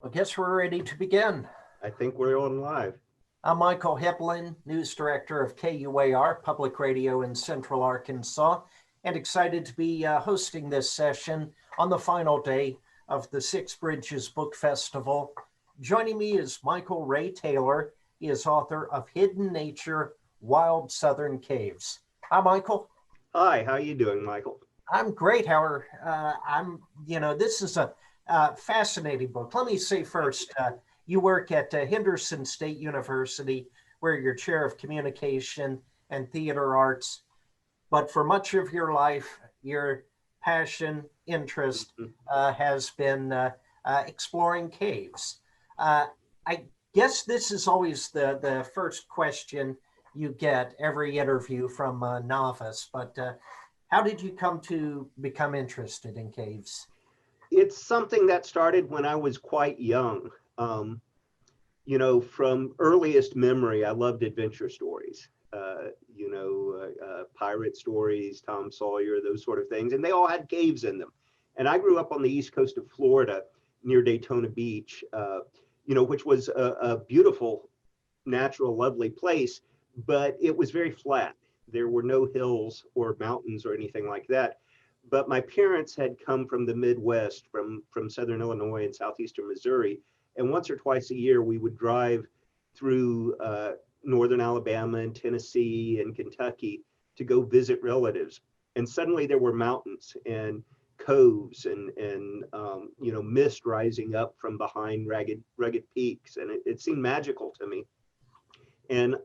I guess we're ready to begin. I think we're on live. I'm Michael Hibblen, News Director of KUAR, Public Radio in Central Arkansas, and excited to be hosting this session on the final day of the Six Bridges Book Festival. Joining me is Michael Ray Taylor. He is author of Hidden Nature, Wild Southern Caves. Hi, Michael. Hi, how are you doing, Michael? I'm great, Howard. This is a fascinating book. Let me say first, you work at Henderson State University, where you're chair of communication and theater arts. But for much of your life, your passion, interest has been exploring caves. I guess this is always the first question you get every interview from a novice, but how did you come to become interested in caves? It's something that started when I was quite young. From earliest memory, I loved adventure stories. Pirate stories, Tom Sawyer, those sort of things, and they all had caves in them. And I grew up on the east coast of Florida, near Daytona Beach, which was a beautiful, natural, lovely place, but it was very flat. There were no hills or mountains or anything like that. But my parents had come from the Midwest, from Southern Illinois and Southeastern Missouri. And once or twice a year, we would drive through Northern Alabama and Tennessee and Kentucky to go visit relatives. And suddenly there were mountains and coves and mist rising up from behind rugged peaks. And it seemed magical to me. And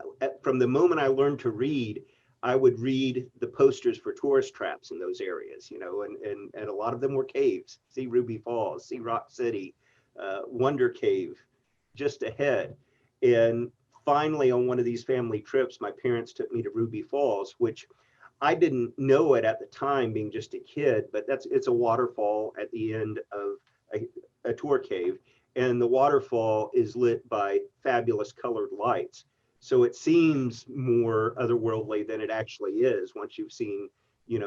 from the moment I learned to read, I would read the posters for tourist traps in those areas, and a lot of them were caves. See Ruby Falls, see Rock City, Wonder Cave just ahead. And finally, on one of these family trips, my parents took me to Ruby Falls, which I didn't know it at the time, being just a kid, but it's a waterfall at the end of a tour cave. And the waterfall is lit by fabulous colored lights. So it seems more otherworldly than it actually is. Once you've seen,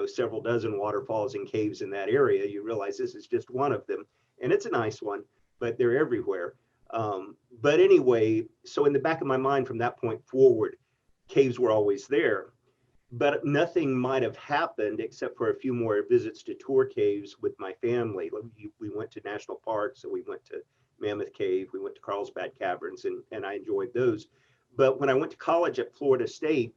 several dozen waterfalls and caves in that area, you realize this is just one of them. And it's a nice one, but they're everywhere. But anyway, so in the back of my mind from that point forward, caves were always there. But nothing might have happened except for a few more visits to tour caves with my family. We went to national parks, so we went to Mammoth Cave, we went to Carlsbad Caverns, and I enjoyed those. But when I went to college at Florida State,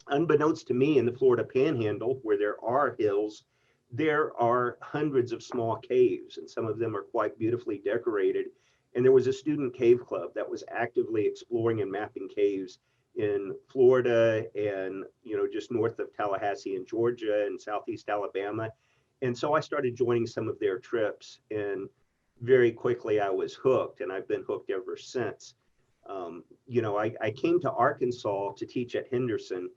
unbeknownst to me, in the Florida Panhandle, where there are hills, there are hundreds of small caves, and some of them are quite beautifully decorated. And there was a student cave club that was actively exploring and mapping caves in Florida and, just north of Tallahassee in Georgia and Southeast Alabama. And so I started joining some of their trips, and very quickly I was hooked, and I've been hooked ever since. I came to Arkansas to teach at Henderson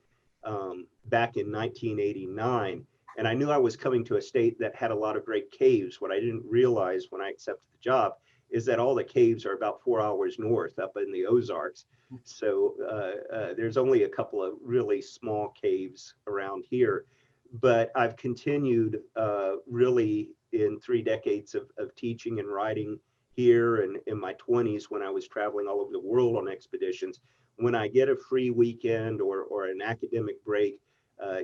back in 1989, and I knew I was coming to a state that had a lot of great caves. What I didn't realize when I accepted the job is that all the caves are about 4 hours north up in the Ozarks. So there's only a couple of really small caves around here. But I've continued really in 3 decades of teaching and writing here, and in my 20s when I was traveling all over the world on expeditions. When I get a free weekend or an academic break,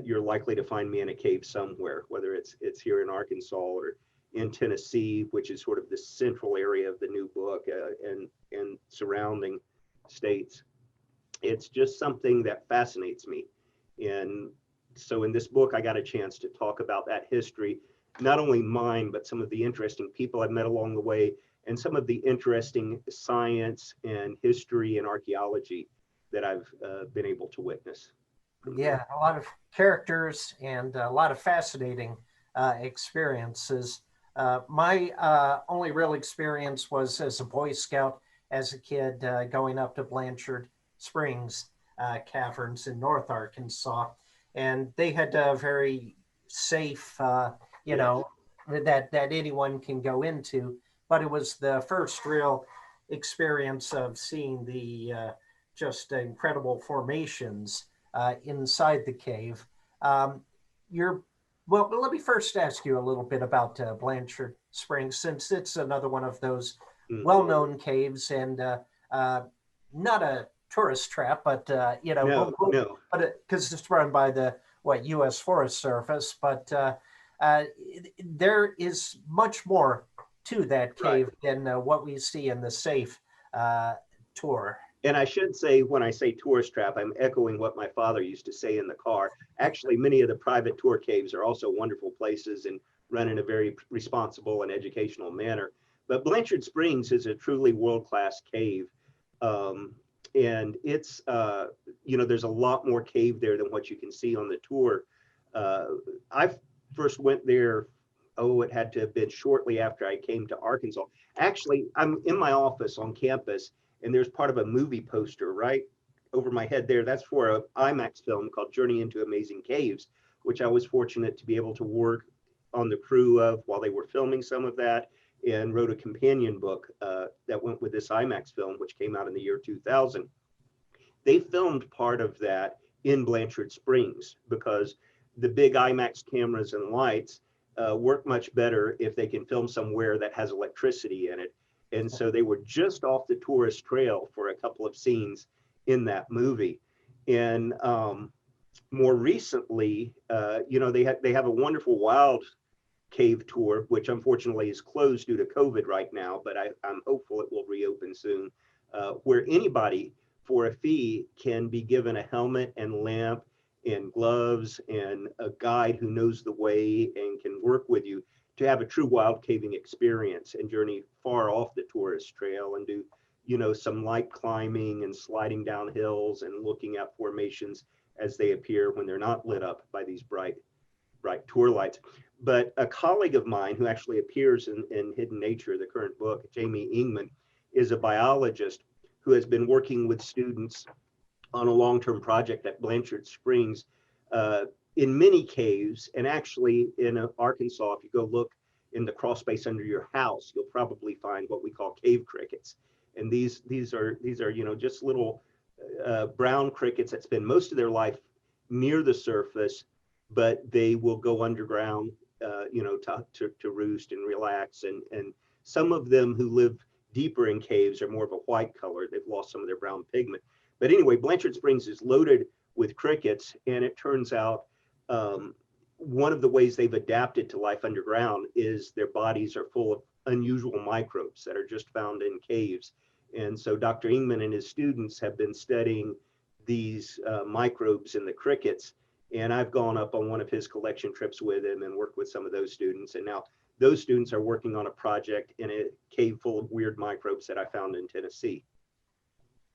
you're likely to find me in a cave somewhere, whether it's here in Arkansas or in Tennessee, which is sort of the central area of the new book, and surrounding states. It's just something that fascinates me. And so in this book, I got a chance to talk about that history, not only mine, but some of the interesting people I've met along the way, and some of the interesting science and history and archaeology that I've been able to witness. Yeah, a lot of characters and a lot of fascinating experiences. My only real experience was as a Boy Scout as a kid, going up to Blancard Springs caverns in North Arkansas. And they had a very safe, Yes. that anyone can go into. But it was the first real experience of seeing the just incredible formations inside the cave. Um, you're Well, let me first ask you a little bit about Blanchard Springs, since it's another one of those Mm. well-known caves, and not a tourist trap, but No, no. but because it's run by the U.S. Forest Service, but uh, there is much more to that Right. cave than what we see in the safe uh, tour. And I should say, when I say tourist trap, I'm echoing what my father used to say in the car. Actually, many of the private tour caves are also wonderful places and run in a very responsible and educational manner. But Blanchard Springs is a truly world-class cave. Um, and it's, there's a lot more cave there than what you can see on the tour. Uh, I first went there, oh, it had to have been shortly after I came to Arkansas. Actually, I'm in my office on campus, and there's part of a movie poster right over my head there. That's for an IMAX film called Journey into Amazing Caves, which I was fortunate to be able to work on the crew of while they were filming some of that, and wrote a companion book that went with this IMAX film, which came out in the year 2000. They filmed part of that in Blanchard Springs because the big IMAX cameras and lights work much better if they can film somewhere that has electricity in it. And so they were just off the tourist trail for a couple of scenes in that movie. And more recently, they have a wonderful wild cave tour, which unfortunately is closed due to COVID right now, but I'm hopeful it will reopen soon, where anybody for a fee can be given a helmet and lamp and gloves and a guide who knows the way and can work with you to have a true wild caving experience and journey far off the tourist trail and do, some light climbing and sliding down hills and looking at formations as they appear when they're not lit up by these bright tour lights. But a colleague of mine who actually appears in Hidden Nature, the current book, Jamie Ingman, is a biologist who has been working with students on a long-term project at Blanchard Springs uh, in many caves. And actually in Arkansas, if you go look in the crawl space under your house, you'll probably find what we call cave crickets. And these are just little brown crickets that spend most of their life near the surface, but they will go underground, to roost and relax. And some of them who live deeper in caves are more of a white color. They've lost some of their brown pigment. But anyway, Blanchard Springs is loaded with crickets, and it turns out one of the ways they've adapted to life underground is their bodies are full of unusual microbes that are just found in caves. And so Dr. Ingman and his students have been studying these microbes in the crickets. And I've gone up on one of his collection trips with him and worked with some of those students. And now those students are working on a project in a cave full of weird microbes that I found in Tennessee.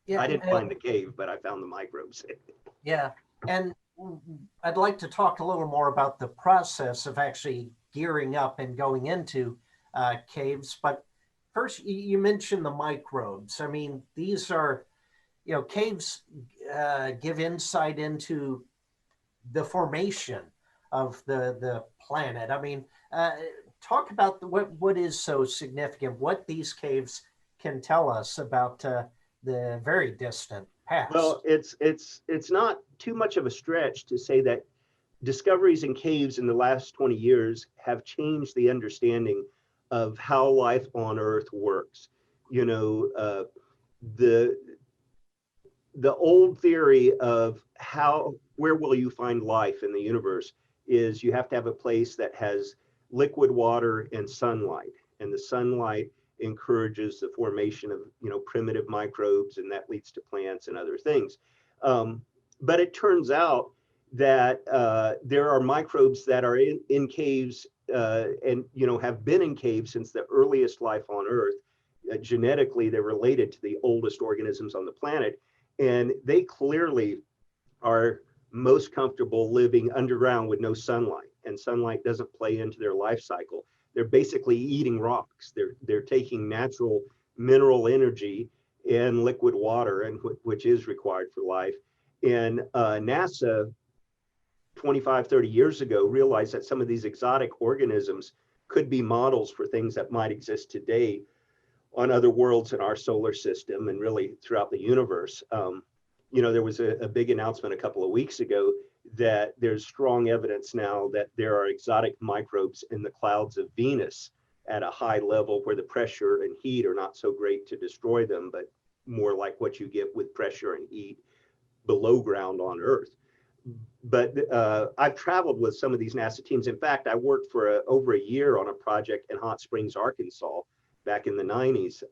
Yeah, I didn't find the cave, but I found the microbes. yeah, and I'd like to talk a little more about the process of actually gearing up and going into caves. But first, you mentioned the microbes. I mean, these are, caves give insight into the formation of the planet. I mean, talk about what is so significant, what these caves can tell us about the very distant past. Well, it's not too much of a stretch to say that discoveries in caves in the last 20 years have changed the understanding of how life on Earth works. The the old theory of where will you find life in the universe is you have to have a place that has liquid water and sunlight, and the sunlight encourages the formation of primitive microbes, and that leads to plants and other things. But it turns out that there are microbes that are in caves and have been in caves since the earliest life on Earth. Genetically, they're related to the oldest organisms on the planet, and they clearly are most comfortable living underground with no sunlight, and sunlight doesn't play into their life cycle. They're basically eating rocks. They're taking natural mineral energy and liquid water, and which is required for life. And NASA 25, 30 years ago realized that some of these exotic organisms could be models for things that might exist today on other worlds in our solar system and really throughout the universe. There was a big announcement a couple of weeks ago that there's strong evidence now that there are exotic microbes in the clouds of Venus at a high level where the pressure and heat are not so great to destroy them, but more like what you get with pressure and heat below ground on Earth. But I've traveled with some of these NASA teams. In fact, I worked for over a year on a project in Hot Springs, Arkansas, back in the 90s.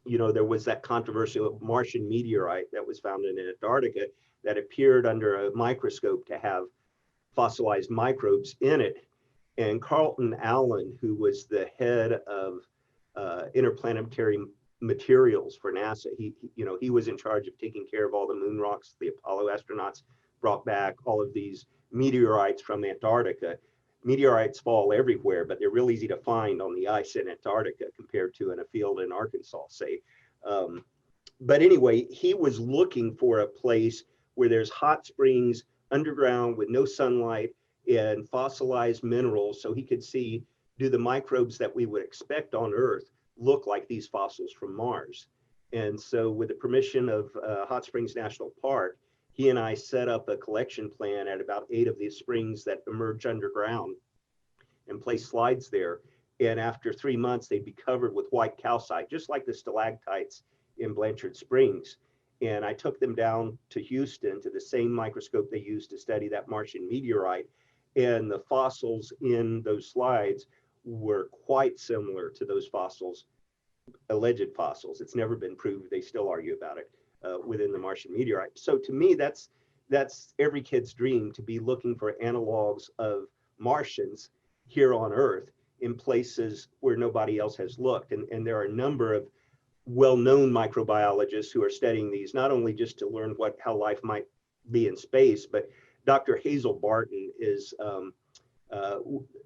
You know, there was that controversial Martian meteorite that was found in Antarctica that appeared under a microscope to have fossilized microbes in it. And Carlton Allen, who was the head of interplanetary materials for NASA, he was in charge of taking care of all the moon rocks the Apollo astronauts brought back, all of these meteorites from Antarctica. Meteorites fall everywhere, but they're real easy to find on the ice in Antarctica compared to in a field in Arkansas, say. But anyway, he was looking for a place where there's hot springs underground with no sunlight and fossilized minerals, so he could see, do the microbes that we would expect on Earth look like these fossils from Mars? And so with the permission of Hot Springs National Park, he and I set up a collection plan at about 8 of these springs that emerge underground and place slides there. And after 3 months, they'd be covered with white calcite, just like the stalactites in Blancard Springs. And I took them down to Houston to the same microscope they used to study that Martian meteorite. And the fossils in those slides were quite similar to those fossils, alleged fossils. It's never been proved. They still argue about it within the Martian meteorite. So to me, that's every kid's dream, to be looking for analogs of Martians here on Earth in places where nobody else has looked. And there are a number of well-known microbiologists who are studying these, not only just to learn how life might be in space, but Dr. Hazel Barton is,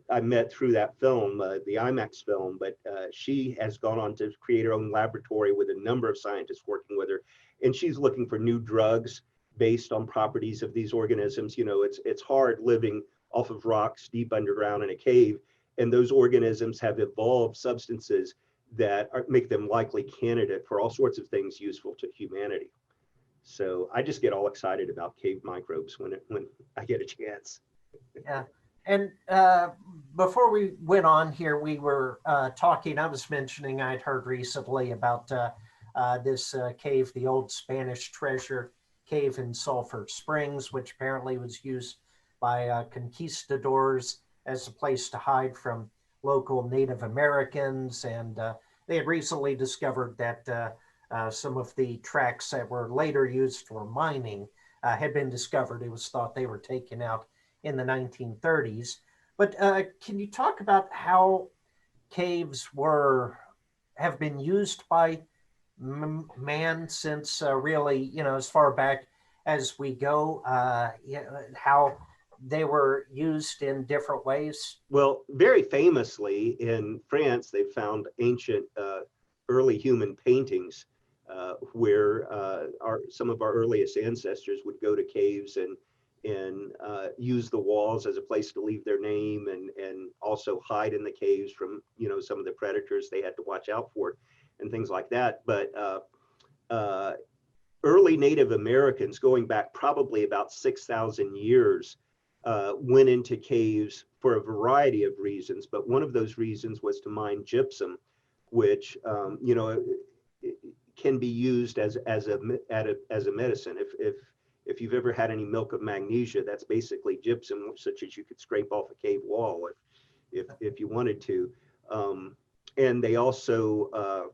I met through that film, the IMAX film, but she has gone on to create her own laboratory with a number of scientists working with her. And she's looking for new drugs based on properties of these organisms. You know, it's hard living off of rocks deep underground in a cave, and those organisms have evolved substances that make them likely candidate for all sorts of things useful to humanity. So I just get all excited about cave microbes when I get a chance. Yeah. And before we went on here, we were talking, I was mentioning I'd heard recently about this cave, the old Spanish treasure cave in Sulphur Springs, which apparently was used by conquistadors as a place to hide from local Native Americans. And they had recently discovered that some of the tracks that were later used for mining had been discovered. It was thought they were taken out in the 1930s. But can you talk about how caves have been used by man since really, you know, as far back as we go, how they were used in different ways? Well, very famously in France, they found ancient early human paintings where some of our earliest ancestors would go to caves and use the walls as a place to leave their name, and also hide in the caves from, you know, some of the predators they had to watch out for and things like that. But early Native Americans, going back probably about 6,000 years, went into caves for a variety of reasons. But one of those reasons was to mine gypsum, which you know, can be used as a medicine. If you've ever had any milk of magnesia, that's basically gypsum, such as you could scrape off a cave wall if you wanted to. And they also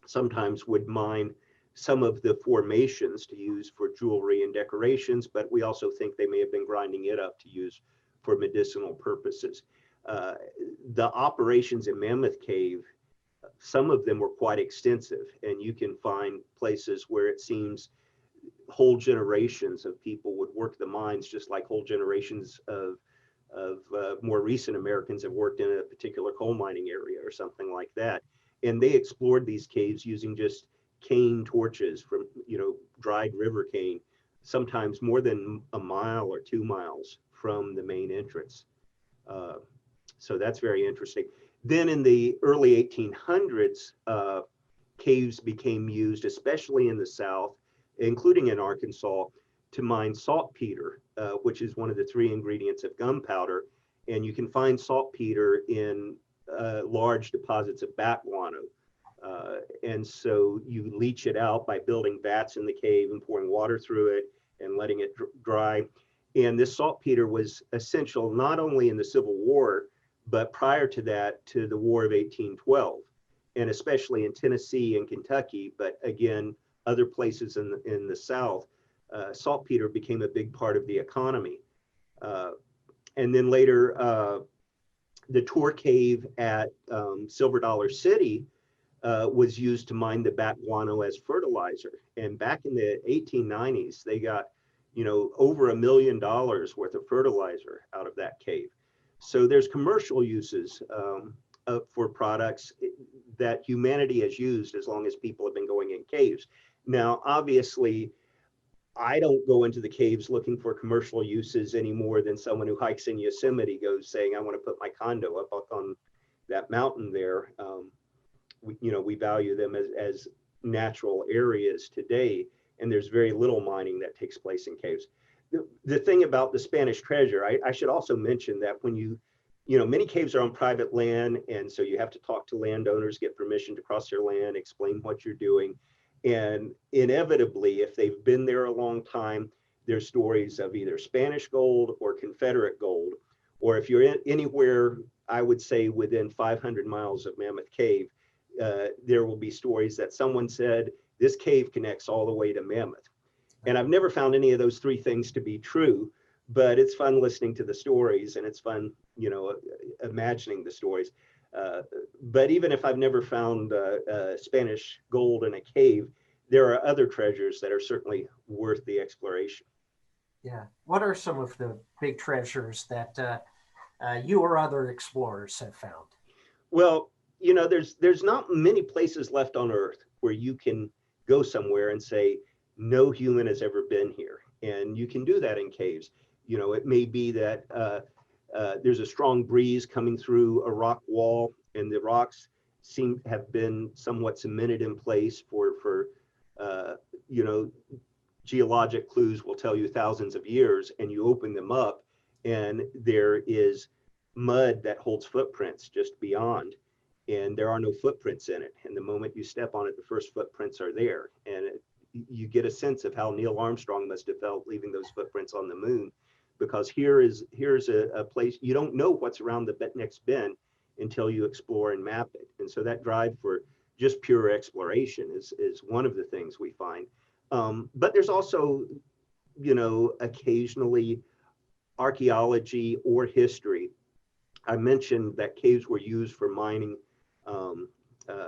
sometimes would mine some of the formations to use for jewelry and decorations, but we also think they may have been grinding it up to use for medicinal purposes. The operations in Mammoth Cave, some of them were quite extensive, and you can find places where it seems whole generations of people would work the mines, just like whole generations of more recent Americans have worked in a particular coal mining area or something like that. And they explored these caves using just cane torches from, you know, dried river cane, sometimes more than a mile or 2 miles from the main entrance. So that's very interesting. Then in the early 1800s, caves became used, especially in the South, including in Arkansas, to mine saltpeter, which is one of the 3 ingredients of gunpowder. And you can find saltpeter in large deposits of bat guano. And so you leach it out by building vats in the cave and pouring water through it and letting it dry. And this saltpeter was essential not only in the Civil War, but prior to that, to the War of 1812, and especially in Tennessee and Kentucky, but again, other places in the South, saltpeter became a big part of the economy. And then later, the Tor Cave at Silver Dollar City was used to mine the bat guano as fertilizer. And back in the 1890s, they got, over $1 million worth of fertilizer out of that cave. So there's commercial uses for products that humanity has used as long as people have been going in caves. Now, obviously, I don't go into the caves looking for commercial uses any more than someone who hikes in Yosemite goes saying, I want to put my condo up on that mountain there. We value them as natural areas today, and there's very little mining that takes place in caves. The thing about the Spanish treasure, I should also mention that when many caves are on private land, and so you have to talk to landowners, get permission to cross their land, explain what you're doing. And inevitably, if they've been there a long time, there's stories of either Spanish gold or Confederate gold. Or if you're anywhere, I would say within 500 miles of Mammoth Cave, there will be stories that someone said, this cave connects all the way to Mammoth. And I've never found any of those three things to be true, but it's fun listening to the stories, and it's fun, imagining the stories. But even if I've never found Spanish gold in a cave, there are other treasures that are certainly worth the exploration. Yeah. What are some of the big treasures that you or other explorers have found? Well, there's not many places left on Earth where you can go somewhere and say, no human has ever been here. And you can do that in caves. It may be that there's a strong breeze coming through a rock wall, and the rocks seem to have been somewhat cemented in place for geologic clues will tell you thousands of years, and you open them up and there is mud that holds footprints just beyond, and there are no footprints in it. And the moment you step on it, the first footprints are there. And you get a sense of how Neil Armstrong must have felt leaving those footprints on the moon, because here's a place you don't know what's around the next bend until you explore and map it. And so that drive for just pure exploration is one of the things we find. But there's also, occasionally archaeology or history. I mentioned that caves were used for mining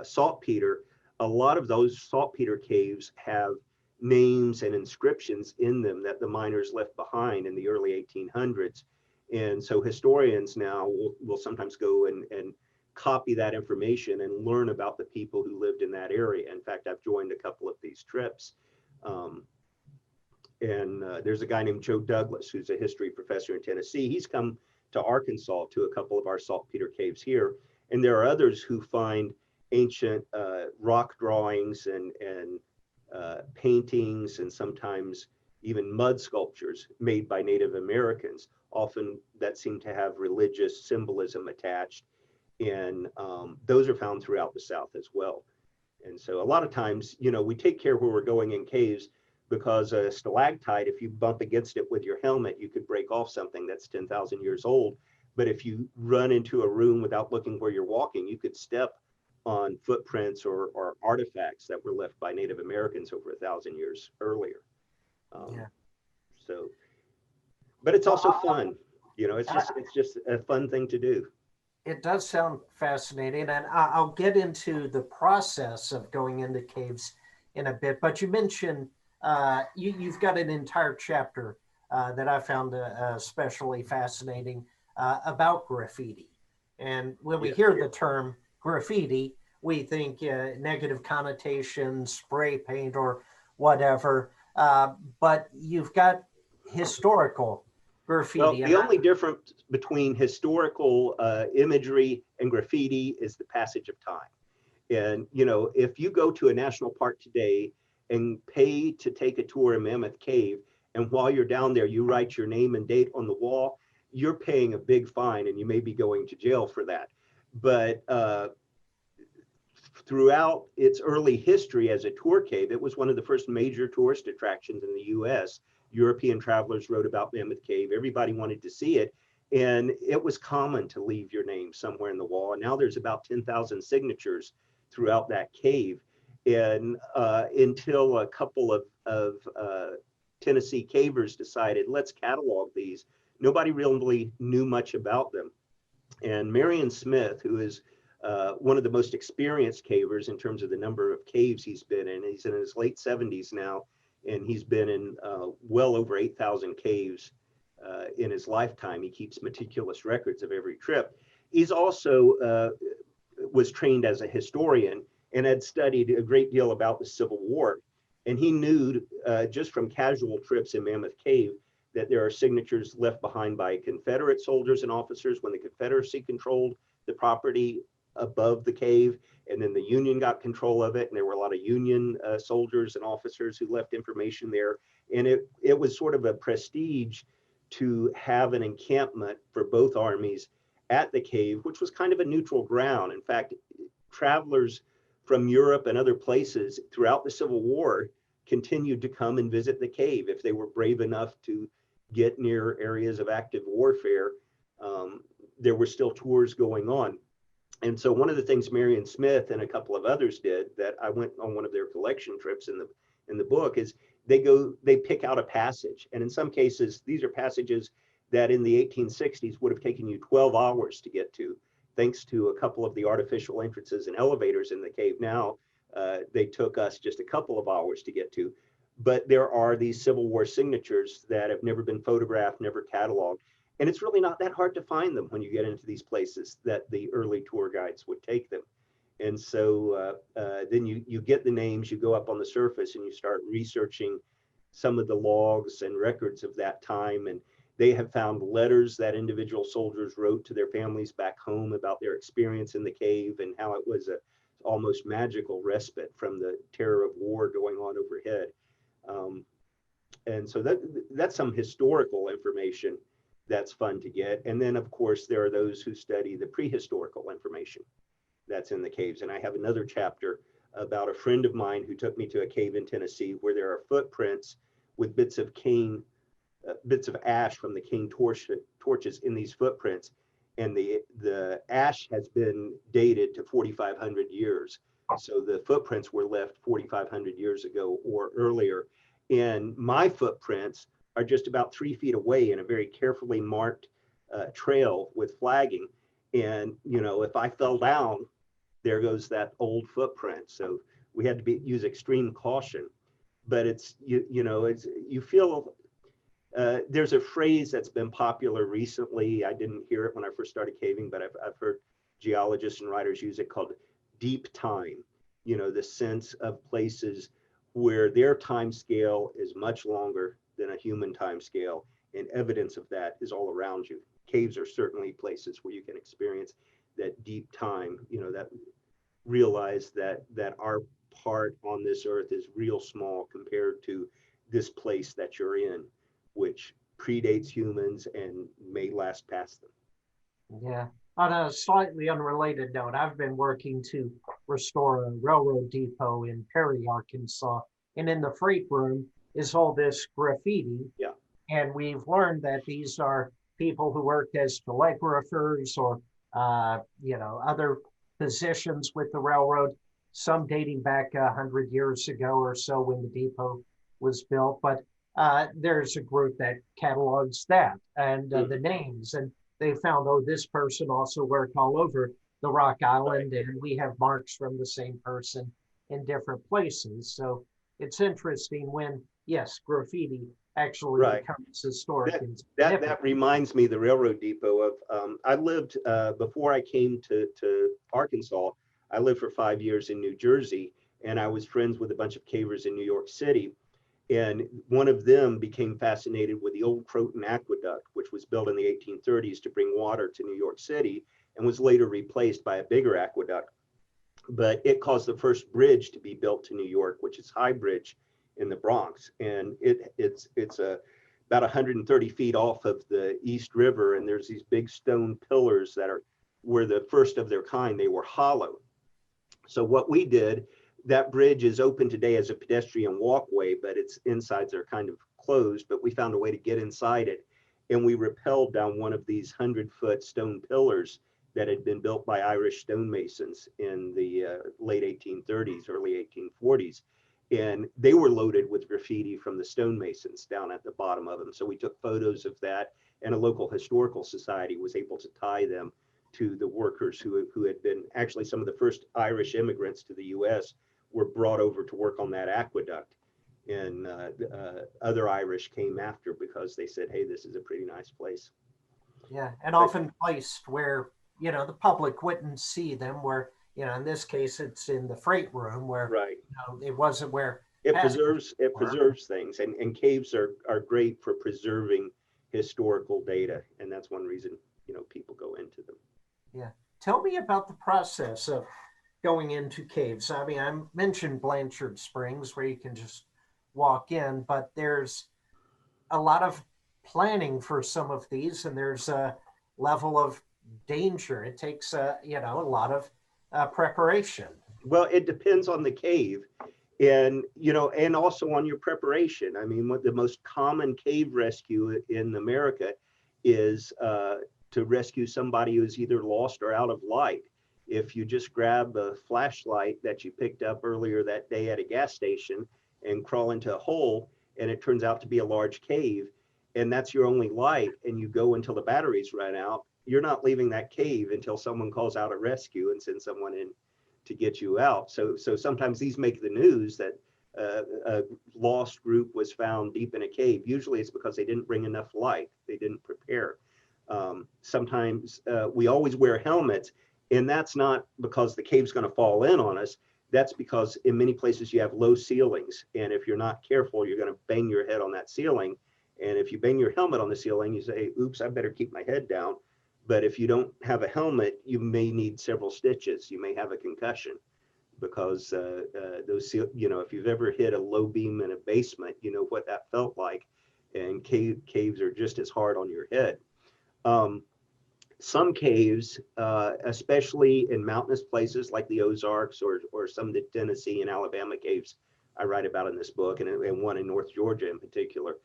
saltpeter. A lot of those saltpeter caves have names and inscriptions in them that the miners left behind in the early 1800s. And so historians now will sometimes go and copy that information and learn about the people who lived in that area. In fact, I've joined a couple of these trips. There's a guy named Joe Douglas, who's a history professor in Tennessee. He's come to Arkansas to a couple of our saltpeter caves here. And there are others who find ancient rock drawings and paintings, and sometimes even mud sculptures made by Native Americans, often that seem to have religious symbolism attached. And those are found throughout the South as well. And so a lot of times, we take care where we're going in caves, because a stalactite, if you bump against it with your helmet, you could break off something that's 10,000 years old. But if you run into a room without looking where you're walking, you could step on footprints or artifacts that were left by Native Americans over 1,000 years earlier. But it's also fun. It's just a fun thing to do. It does sound fascinating, and I'll get into the process of going into caves in a bit. But you mentioned you've got an entire chapter that I found especially fascinating about graffiti. And when we hear the term graffiti, we think negative connotations, spray paint, or whatever. But you've got historical graffiti. Well, the only difference between historical imagery and graffiti is the passage of time. And, if you go to a national park today and pay to take a tour in Mammoth Cave, and while you're down there, you write your name and date on the wall, you're paying a big fine, and you may be going to jail for that. But throughout its early history as a tour cave, it was one of the first major tourist attractions in the US. European travelers wrote about Mammoth Cave. Everybody wanted to see it. And it was common to leave your name somewhere in the wall. And now there's about 10,000 signatures throughout that cave. And until a couple of Tennessee cavers decided, let's catalog these, nobody really knew much about them. And Marion Smith, who is one of the most experienced cavers in terms of the number of caves he's been in. He's in his late 70s now, and he's been in well over 8,000 caves in his lifetime. He keeps meticulous records of every trip. He's also was trained as a historian and had studied a great deal about the Civil War. And he knew just from casual trips in Mammoth Cave that there are signatures left behind by Confederate soldiers and officers when the Confederacy controlled the property above the cave, and then the Union got control of it, and there were a lot of Union soldiers and officers who left information there. And it was sort of a prestige to have an encampment for both armies at the cave, which was kind of a neutral ground. In fact, travelers from Europe and other places throughout the Civil War continued to come and visit the cave if they were brave enough to get near areas of active warfare. There were still tours going on. And so one of the things Marion Smith and a couple of others did that I went on one of their collection trips in the book is they pick out a passage. And in some cases, these are passages that in the 1860s would have taken you 12 hours to get to, thanks to a couple of the artificial entrances and elevators in the cave. Now, they took us just a couple of hours to get to. But there are these Civil War signatures that have never been photographed, never cataloged. And it's really not that hard to find them when you get into these places that the early tour guides would take them. And so then you get the names, you go up on the surface and you start researching some of the logs and records of that time. And they have found letters that individual soldiers wrote to their families back home about their experience in the cave and how it was a almost magical respite from the terror of war going on overhead. And so that's some historical information that's fun to get. And then, of course, there are those who study the prehistorical information that's in the caves. And I have another chapter about a friend of mine who took me to a cave in Tennessee where there are footprints with bits of ash from the cane torches in these footprints. And the ash has been dated to 4,500 years. So the footprints were left 4,500 years ago or earlier. And my footprints are just about 3 feet away in a very carefully marked trail with flagging. And, if I fell down, there goes that old footprint. So we had to use extreme caution. But it's, you feel, there's a phrase that's been popular recently. I didn't hear it when I first started caving, but I've heard geologists and writers use it, called deep time. The sense of places where their time scale is much longer than a human time scale, and evidence of that is all around you. Caves are certainly places where you can experience that deep time, that realize that our part on this earth is real small compared to this place that you're in, which predates humans and may last past them. Yeah. On a slightly unrelated note, I've been working to restore a railroad depot in Perry, Arkansas. And in the freight room is all this graffiti. Yeah. And we've learned that these are people who worked as telegraphers or, other positions with the railroad, some dating back 100 years ago or so when the depot was built. But there's a group that catalogs that and the names. And they found, this person also worked all over the Rock Island, and we have marks from the same person in different places. So it's interesting when, yes, graffiti actually becomes historic. That reminds me, the railroad depot of, I lived, before I came to Arkansas, I lived for 5 years in New Jersey, and I was friends with a bunch of cavers in New York City. And one of them became fascinated with the old Croton Aqueduct, which was built in the 1830s to bring water to New York City and was later replaced by a bigger aqueduct. But it caused the first bridge to be built to New York, which is High Bridge in the Bronx. And it's about 130 feet off of the East River. And there's these big stone pillars that are were the first of their kind. They were hollow. So what we did, that bridge is open today as a pedestrian walkway, but its insides are kind of closed, but we found a way to get inside it. And we rappelled down one of these 100-foot stone pillars that had been built by Irish stonemasons in the late 1830s, early 1840s. And they were loaded with graffiti from the stonemasons down at the bottom of them. So we took photos of that, and a local historical society was able to tie them to the workers who had been actually some of the first Irish immigrants to the US were brought over to work on that aqueduct. And other Irish came after because they said, hey, this is a pretty nice place. Yeah, and often placed where, the public wouldn't see them, where, in this case, it's in the freight room where, right. It wasn't where it preserves things. And caves are great for preserving historical data. And that's one reason, people go into them. Yeah. Tell me about the process of going into caves. I mean, I mentioned Blanchard Springs where you can just walk in, but there's a lot of planning for some of these, and there's a level of danger. It takes a lot of preparation. Well, it depends on the cave, and and also on your preparation. I mean, what the most common cave rescue in America is to rescue somebody who's either lost or out of light. If you just grab a flashlight that you picked up earlier that day at a gas station and crawl into a hole, and it turns out to be a large cave, and that's your only light, and you go until the batteries run out, you're not leaving that cave until someone calls out a rescue and sends someone in to get you out. So sometimes these make the news that a lost group was found deep in a cave. Usually it's because they didn't bring enough light. They didn't prepare. Sometimes we always wear helmets, and that's not because the cave's going to fall in on us. That's because in many places you have low ceilings, and if you're not careful, you're going to bang your head on that ceiling. And if you bang your helmet on the ceiling, you say, oops, I better keep my head down. But if you don't have a helmet, you may need several stitches. You may have a concussion because those, if you've ever hit a low beam in a basement, you know what that felt like. And caves are just as hard on your head. Some caves, especially in mountainous places like the Ozarks or some of the Tennessee and Alabama caves I write about in this book, and one in North Georgia in particular,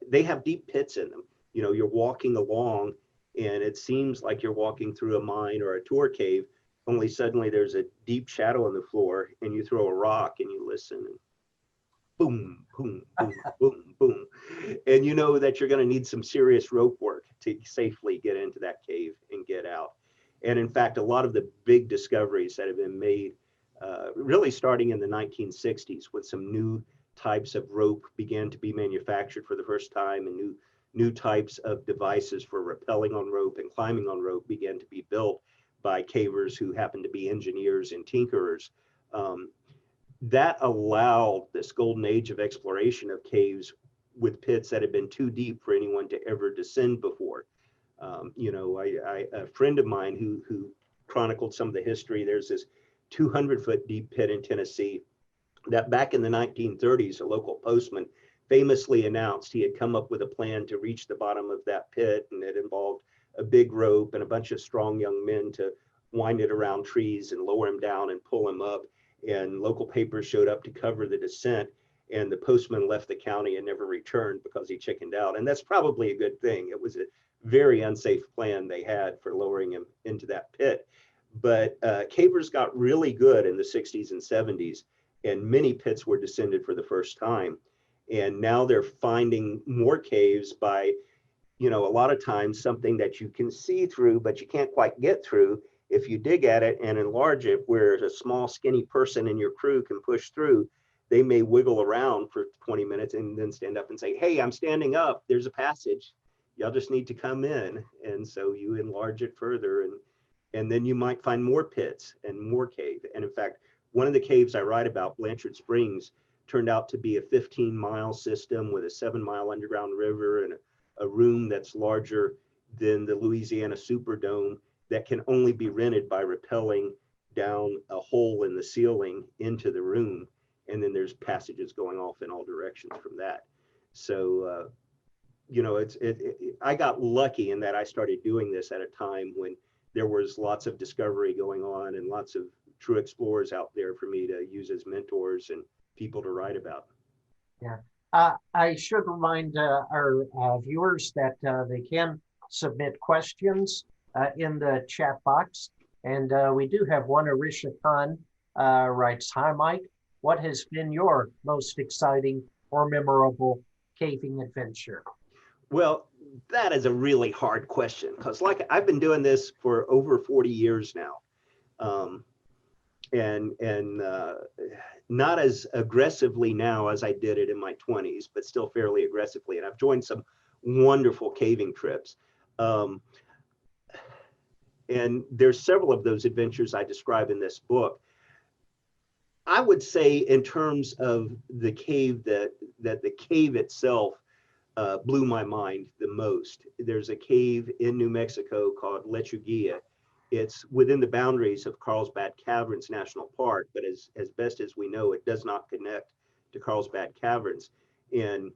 they have deep pits in them. You're walking along and it seems like you're walking through a mine or a tour cave, only suddenly there's a deep shadow on the floor, and you throw a rock and you listen, and boom, boom, boom, boom, boom. And you know that you're going to need some serious rope work to safely get into that cave and get out. And in fact, a lot of the big discoveries that have been made, really starting in the 1960s, when some new types of rope began to be manufactured for the first time, and new types of devices for rappelling on rope and climbing on rope began to be built by cavers who happened to be engineers and tinkerers. That allowed this golden age of exploration of caves with pits that had been too deep for anyone to ever descend before. A friend of mine who chronicled some of the history, there's this 200-foot deep pit in Tennessee that back in the 1930s, a local postman famously announced he had come up with a plan to reach the bottom of that pit, and it involved a big rope and a bunch of strong young men to wind it around trees and lower him down and pull him up. And local papers showed up to cover the descent, and the postman left the county and never returned because he chickened out. And that's probably a good thing. It was a very unsafe plan they had for lowering him into that pit. But cavers got really good in the 60s and 70s, and many pits were descended for the first time. And now they're finding more caves by, a lot of times something that you can see through, but you can't quite get through. If you dig at it and enlarge it, where a small skinny person in your crew can push through, they may wiggle around for 20 minutes and then stand up and say, hey, I'm standing up, there's a passage, y'all just need to come in. And so you enlarge it further, and then you might find more pits and more cave. And in fact, one of the caves I write about, Blancard Springs, turned out to be a 15-mile system with a 7-mile underground river and a room that's larger than the Louisiana Superdome that can only be rented by rappelling down a hole in the ceiling into the room. And then there's passages going off in all directions from that. So, I got lucky in that I started doing this at a time when there was lots of discovery going on and lots of true explorers out there for me to use as mentors and people to write about. Yeah. I should remind our viewers that they can submit questions in the chat box. And we do have one. Arisha Khan writes, "Hi, Mike. What has been your most exciting or memorable caving adventure?" Well, that is a really hard question because, like, I've been doing this for over 40 years now, um, and not as aggressively now as I did it in my 20s, but still fairly aggressively. And I've joined some wonderful caving trips. Um, and there's several of those adventures I describe in this book. I would say, in terms of the cave, that the cave itself blew my mind the most. There's a cave in New Mexico called Lechuguilla. It's within the boundaries of Carlsbad Caverns National Park, but as best as we know, it does not connect to Carlsbad Caverns. And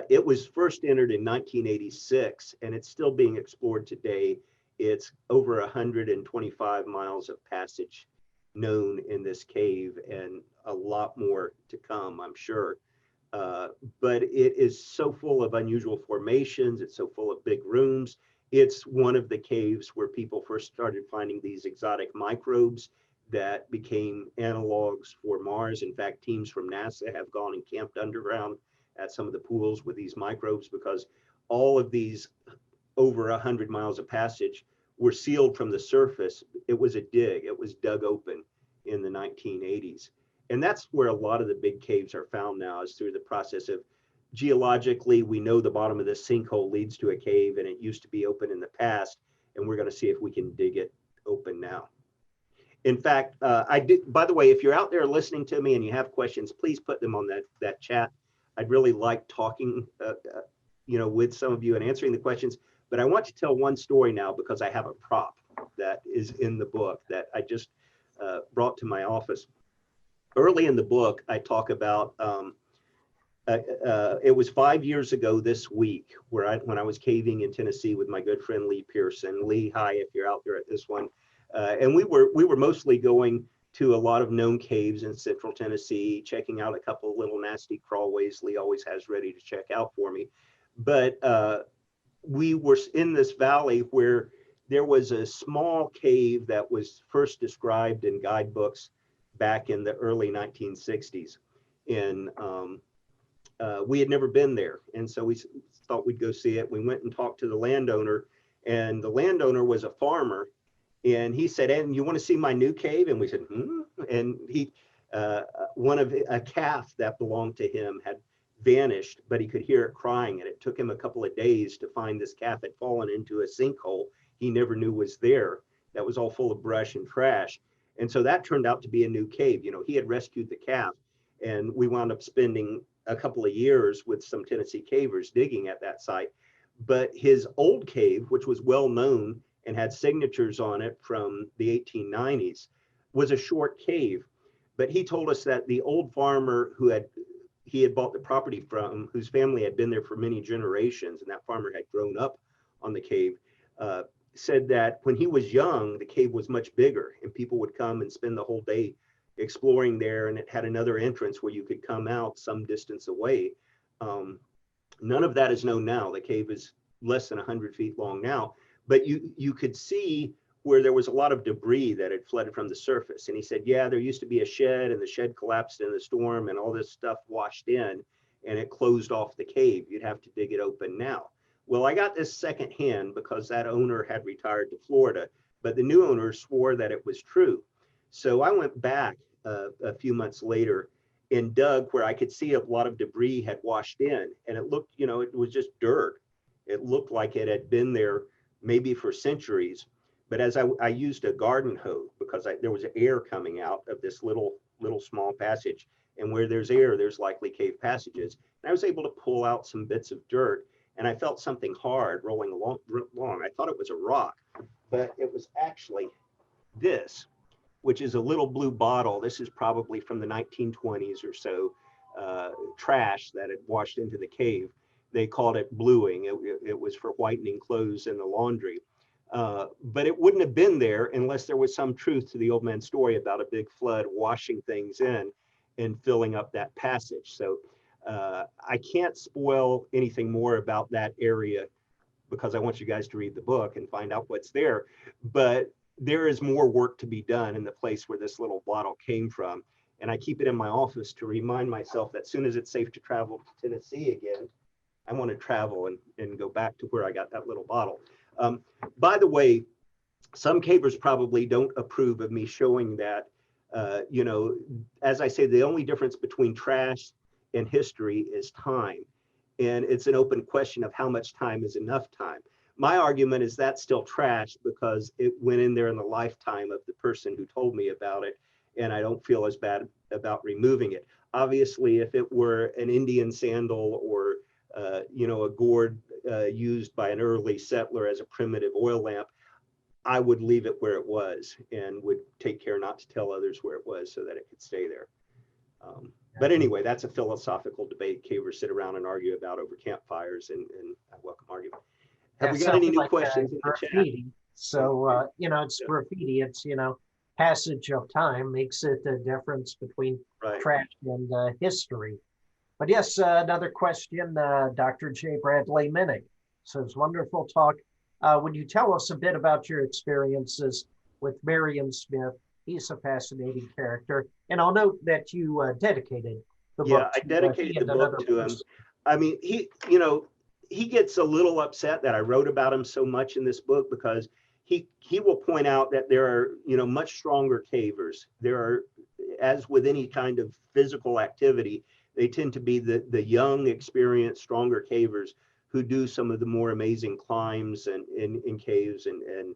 it was first entered in 1986, and it's still being explored today. It's over 125 miles of passage known in this cave, and a lot more to come, I'm sure. But it is so full of unusual formations. It's so full of big rooms. It's one of the caves where people first started finding these exotic microbes that became analogs for Mars. In fact, teams from NASA have gone and camped underground at some of the pools with these microbes, because all of these over 100 miles of passage were sealed from the surface. It was a dig. It was dug open in the 1980s. And that's where a lot of the big caves are found now, is through the process of, geologically, we know the bottom of this sinkhole leads to a cave, and it used to be open in the past, and we're going to see if we can dig it open now. In fact, I did, by the way, if you're out there listening to me and you have questions, please put them on that chat. I'd really like talking with some of you and answering the questions. But I want to tell one story now, because I have a prop that is in the book that I just brought to my office. Early in the book, I talk about, it was 5 years ago this week when I was caving in Tennessee with my good friend Lee Pearson. Lee, hi, if you're out there at this one. And we were mostly going to a lot of known caves in central Tennessee, checking out a couple of little nasty crawlways Lee always has ready to check out for me. But we were in this valley where there was a small cave that was first described in guidebooks back in the early 1960s. And we had never been there. And so we thought we'd go see it. We went and talked to the landowner, and the landowner was a farmer. And he said, "And you want to see my new cave?" And we said, "Hmm." And he, a calf that belonged to him had vanished, but he could hear it crying. And it took him a couple of days to find this calf had fallen into a sinkhole he never knew was there. That was all full of brush and trash. And so that turned out to be a new cave. He had rescued the calf, and we wound up spending a couple of years with some Tennessee cavers digging at that site. But his old cave, which was well known and had signatures on it from the 1890s, was a short cave. But he told us that the old farmer he had bought the property from, whose family had been there for many generations, and that farmer had grown up on the cave, said that when he was young, the cave was much bigger, and people would come and spend the whole day exploring there, and it had another entrance where you could come out some distance away. None of that is known now. The cave is less than 100 feet long now, but you could see where there was a lot of debris that had flooded from the surface. And he said, yeah, there used to be a shed, and the shed collapsed in the storm, and all this stuff washed in, and it closed off the cave. You'd have to dig it open now. Well, I got this secondhand because that owner had retired to Florida, but the new owner swore that it was true. So I went back a few months later and dug where I could see a lot of debris had washed in, and it looked, it was just dirt. It looked like it had been there maybe for centuries. But as I used a garden hoe, because there was air coming out of this little small passage, and where there's air, there's likely cave passages. And I was able to pull out some bits of dirt, and I felt something hard rolling along. I thought it was a rock, but it was actually this, which is a little blue bottle. This is probably from the 1920s or so, trash that had washed into the cave. They called it bluing. It was for whitening clothes in the laundry. But it wouldn't have been there unless there was some truth to the old man's story about a big flood washing things in and filling up that passage. So I can't spoil anything more about that area because I want you guys to read the book and find out what's there. But there is more work to be done in the place where this little bottle came from. And I keep it in my office to remind myself that as soon as it's safe to travel to Tennessee again, I want to travel and go back to where I got that little bottle. By the way, some cavers probably don't approve of me showing that. You know, as I say, the only difference between trash and history is time. And it's an open question of how much time is enough time. My argument is that's still trash because it went in there in the lifetime of the person who told me about it. And I don't feel as bad about removing it. Obviously, if it were an Indian sandal or you know, a gourd used by an early settler as a primitive oil lamp, I would leave it where it was and would take care not to tell others where it was so that it could stay there. But anyway, that's a philosophical debate cavers sit around and argue about over campfires, and I welcome argument. Have we got any new questions in the chat? So, you know, it's graffiti. It's, you know, passage of time makes it the difference between trash and history. But yes, another question, Dr. J. Bradley Minnick says, wonderful talk. Would you tell us a bit about your experiences with Marion Smith? He's a fascinating character. And I'll note that you dedicated the book. Yeah, I dedicated the book to him. I mean, you know, he gets a little upset that I wrote about him so much in this book because he will point out that there are, you know, much stronger cavers. There are, as with any kind of physical activity, they tend to be the young, experienced, stronger cavers who do some of the more amazing climbs and in caves. And,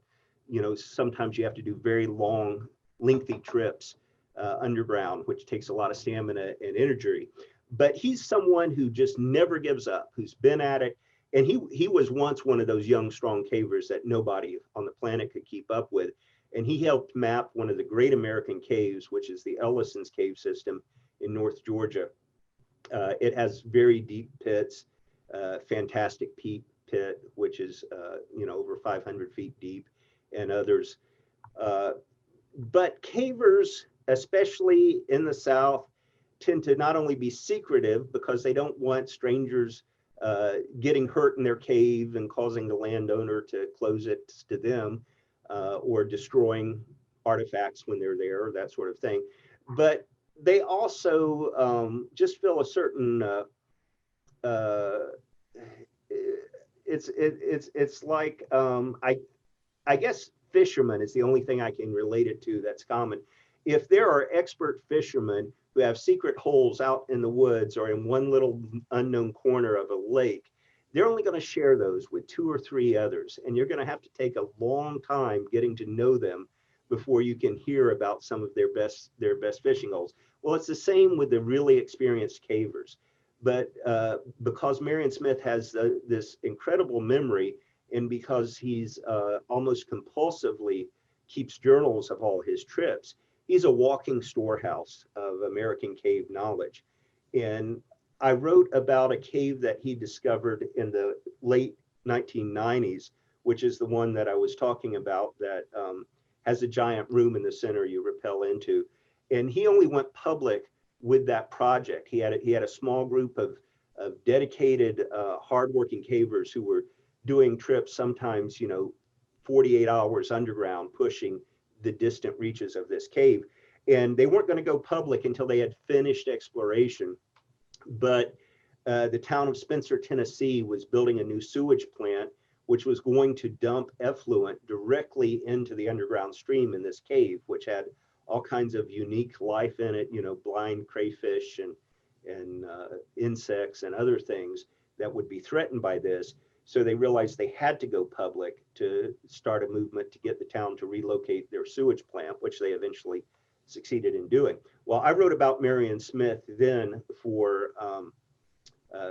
you know, sometimes you have to do very long, lengthy trips underground, which takes a lot of stamina and energy. But he's someone who just never gives up, who's been at it. And he was once one of those young, strong cavers that nobody on the planet could keep up with. And he helped map one of the great American caves, which is the Ellison's cave system in North Georgia. It has very deep pits, fantastic peat pit, which is, you know, over 500 feet deep, and others. But cavers, especially in the South, tend to not only be secretive because they don't want strangers getting hurt in their cave and causing the landowner to close it to them or destroying artifacts when they're there, that sort of thing. But they also just feel a certain it's like I guess fishermen is the only thing I can relate it to that's common. If there are expert fishermen who have secret holes out in the woods or in one little unknown corner of a lake, they're only going to share those with 2 or 3 others, and you're going to have to take a long time getting to know them before you can hear about some of their best fishing holes. Well, it's the same with the really experienced cavers. But because Marion Smith has this incredible memory, and because he's almost compulsively keeps journals of all his trips, he's a walking storehouse of American cave knowledge. And I wrote about a cave that he discovered in the late 1990s, which is the one that I was talking about that has a giant room in the center you rappel into. And he only went public with that project. He had a small group of dedicated, hardworking cavers who were doing trips, sometimes, you know, 48 hours underground, pushing the distant reaches of this cave. And they weren't going to go public until they had finished exploration. But the town of Spencer, Tennessee was building a new sewage plant, which was going to dump effluent directly into the underground stream in this cave, which had all kinds of unique life in it, you know, blind crayfish and insects and other things that would be threatened by this. So they realized they had to go public to start a movement to get the town to relocate their sewage plant, which they eventually succeeded in doing. Well, I wrote about Marion Smith then for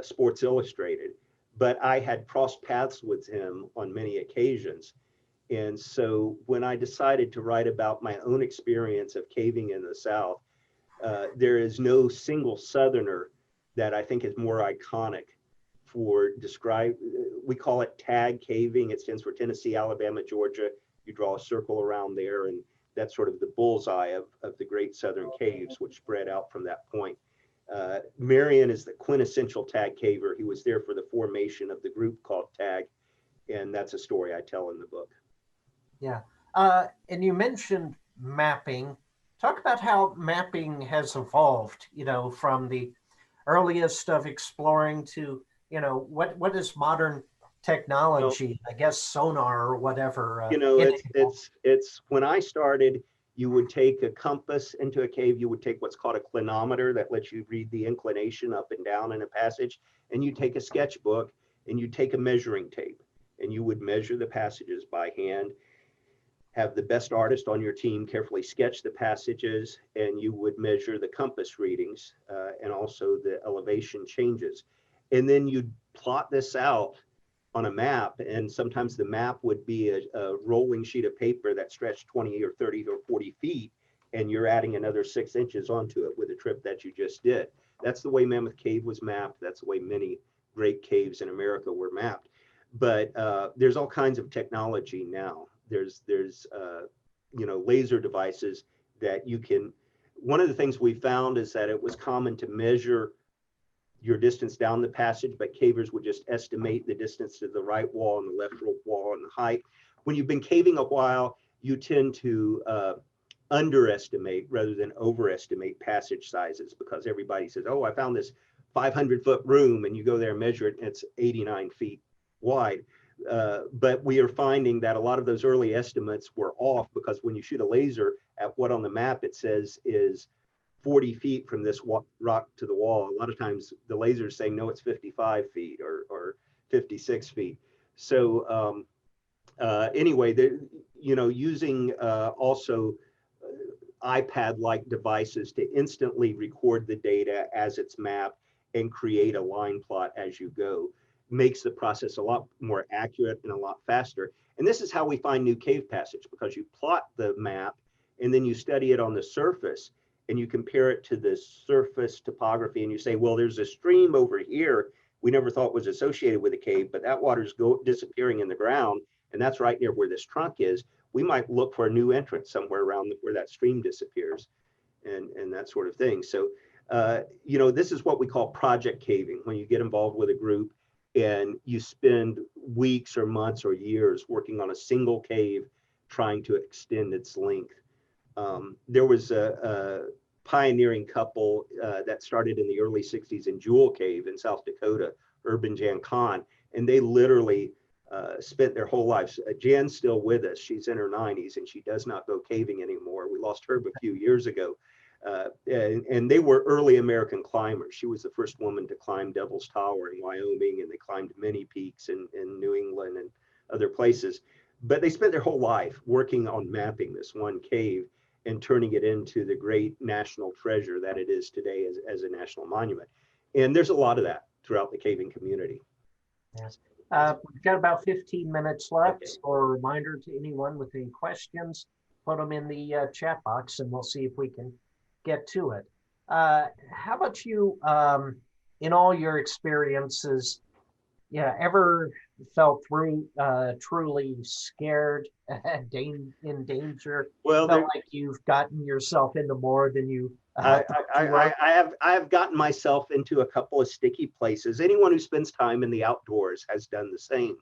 Sports Illustrated, but I had crossed paths with him on many occasions. And so when I decided to write about my own experience of caving in the South, there is no single Southerner that I think is more iconic for describe, we call it tag caving. It stands for Tennessee, Alabama, Georgia. You draw a circle around there, and that's sort of the bullseye of the Great Southern Caves, which spread out from that point. Marion is the quintessential tag caver. He was there for the formation of the group called Tag, and that's a story I tell in the book. Yeah. And you mentioned mapping. Talk about how mapping has evolved, from the earliest of exploring to, what is modern technology, I guess sonar or whatever. It's when I started, you would take a compass into a cave, you would take what's called a clinometer that lets you read the inclination up and down in a passage, and you take a sketchbook and you take a measuring tape and you would measure the passages by hand, have the best artist on your team carefully sketch the passages, and you would measure the compass readings and also the elevation changes. And then you'd plot this out on a map, and sometimes the map would be a rolling sheet of paper that stretched 20 or 30 or 40 feet, and you're adding another 6 inches onto it with a trip that you just did. That's the way Mammoth Cave was mapped. That's the way many great caves in America were mapped. But there's all kinds of technology now. There's laser devices that you can. One of the things we found is that it was common to measure your distance down the passage, but cavers would just estimate the distance to the right wall and the left wall and the height. When you've been caving a while, you tend to underestimate rather than overestimate passage sizes, because everybody says, oh, I found this 500-foot room, and you go there and measure it, and it's 89 feet wide. But we are finding that a lot of those early estimates were off, because when you shoot a laser at what on the map it says is 40 feet from this rock to the wall, a lot of times the laser is saying, no, it's 55 feet or 56 feet. So anyway, using also iPad-like devices to instantly record the data as it's mapped and create a line plot as you go makes the process a lot more accurate and a lot faster. And this is how we find new cave passage, because you plot the map and then you study it on the surface and you compare it to the surface topography, and you say, well, there's a stream over here we never thought was associated with a cave, but that water's disappearing in the ground, and that's right near where this trunk is. We might look for a new entrance somewhere around where that stream disappears, and that sort of thing. So, this is what we call project caving, when you get involved with a group and you spend weeks or months or years working on a single cave trying to extend its length. There was a pioneering couple that started in the early 60s in Jewel Cave in South Dakota, Urban Jan Khan, and they literally spent their whole lives. Jan's still with us. She's in her 90s and she does not go caving anymore. We lost her a few years ago. And they were early American climbers. She was the first woman to climb Devil's Tower in Wyoming, and they climbed many peaks in New England and other places. But they spent their whole life working on mapping this one cave and turning it into the great national treasure that it is today as a national monument. And there's a lot of that throughout the caving community. Yes. We've got about 15 minutes left. Okay. So a reminder to anyone with any questions, put them in the chat box and we'll see if we can get to it. How about you, in all your experiences, ever felt truly scared, in danger? Well, felt like you've gotten yourself into more than you. I have gotten myself into a couple of sticky places. Anyone who spends time in the outdoors has done the same.